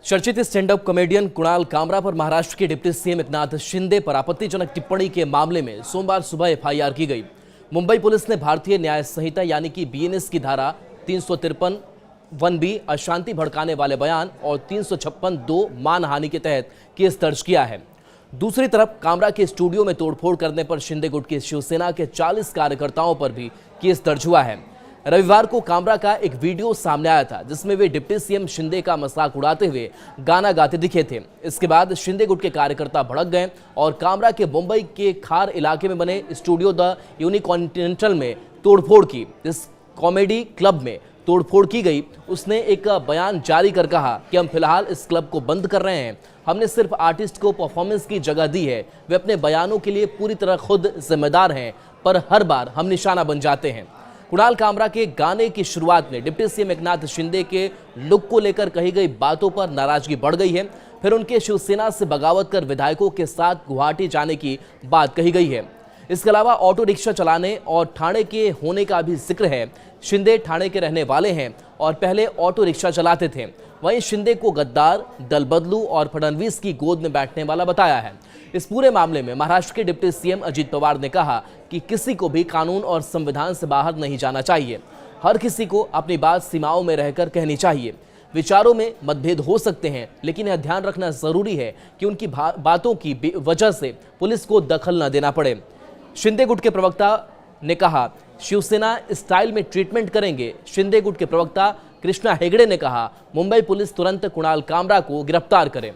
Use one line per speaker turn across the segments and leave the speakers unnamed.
चर्चित stand up comedian Kunal Kamra पर महाराष्ट्र के डिप्टी सीएम एकनाथ शिंदे पर आपत्तिजनक टिप्पणी के मामले में सोमवार सुबह एफआईआर की गई। मुंबई पुलिस ने भारतीय न्याय संहिता यानी कि बीएनएस की धारा 353 1B अशांति भड़काने वाले बयान और 356 2 मानहानि के तहत केस दर्ज किया है। दूसरी तरफ कामरा के स्टूडियो में तोड़फोड़ करने पर शिंदे गुट की शिवसेना के 40 कार्यकर्ताओं पर भी केस दर्ज हुआ है। रविवार को कामरा का एक वीडियो सामने आया था जिसमें वे डिप्टी सीएम शिंदे का मजाक उड़ाते हुए गाना गाते दिखे थे। इसके बाद शिंदे गुट के कार्यकर्ता भड़क गए और कामरा के मुंबई के खार इलाके में बने स्टूडियो द यूनिकॉन्टिनेंटल में तोड़फोड़ की। इस कॉमेडी क्लब में तोड़फोड़ की गई। उसने एक बयान जारी कर कहा कि हम फिलहाल इस क्लब को बंद कर रहे हैं। हमने सिर्फ आर्टिस्ट को परफॉर्मेंस की जगह दी है। वे अपने बयानों के लिए पूरी तरह खुद जिम्मेदार हैं, पर हर बार हम निशाना बन जाते हैं। कुणाल कामरा के गाने की शुरुआत में डिप्टी सीएम एकनाथ शिंदे के लुक को लेकर कही गई बातों पर नाराजगी बढ़ गई है। फिर उनके शिवसेना से बगावत कर विधायकों के साथ गुवाहाटी जाने की बात कही गई है। इसके अलावा ऑटो रिक्शा चलाने और ठाणे के होने का भी जिक्र है। शिंदे ठाणे के रहने वाले हैं और पहले ऑटो रिक्शा चलाते थे। वहीं शिंदे को गद्दार, दल बदलू और फडणवीस की गोद में बैठने वाला बताया है। इस पूरे मामले में महाराष्ट्र के डिप्टी सीएम अजित पवार ने कहा कि किसी को भी कानून और संविधान से बाहर नहीं जाना चाहिए। हर किसी को अपनी बात सीमाओं में रहकर कहनी चाहिए। विचारों में मतभेद हो सकते हैं, लेकिन यह ध्यान रखना जरूरी है कि उनकी बातों की वजह से पुलिस को दखल न देना पड़े। शिंदे गुट के प्रवक्ता ने कहा, शिवसेना स्टाइल में ट्रीटमेंट करेंगे। शिंदे गुट के प्रवक्ता कृष्णा हेगड़े ने कहा, मुंबई पुलिस तुरंत कुणाल कामरा को गिरफ्तार करे।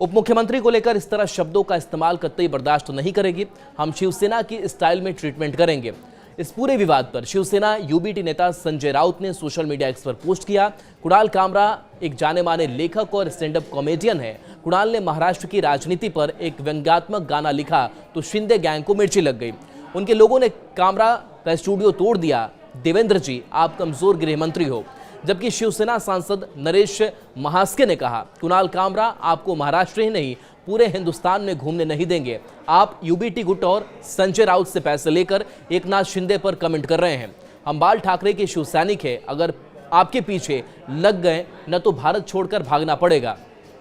उप मुख्यमंत्री को लेकर इस तरह शब्दों का इस्तेमाल कतई बर्दाश्त नहीं करेगी। हम शिवसेना की स्टाइल में ट्रीटमेंट करेंगे। इस पूरे विवाद पर शिवसेना यूबीटी नेता संजय राउत ने सोशल मीडिया एक्स पर पोस्ट किया। कुणाल कामरा एक जाने माने लेखक और स्टैंड अप कॉमेडियन है। कुणाल ने महाराष्ट्र की राजनीति पर एक व्यंग्यात्मक गाना लिखा तो शिंदे गैंग को मिर्ची लग गई। उनके लोगों ने कामरा का स्टूडियो तोड़ दिया। देवेंद्र जी, आप कमजोर गृह मंत्री हो। जबकि शिवसेना सांसद नरेश महास्के ने कहा, कुणाल कामरा आपको महाराष्ट्र ही नहीं पूरे हिंदुस्तान में घूमने नहीं देंगे। आप यूबीटी गुट और संजय राउत से पैसे लेकर एकनाथ शिंदे पर कमेंट कर रहे हैं। हम बाल ठाकरे के शिव सैनिक हैं। अगर आपके पीछे लग गए न तो भारत छोड़कर भागना पड़ेगा।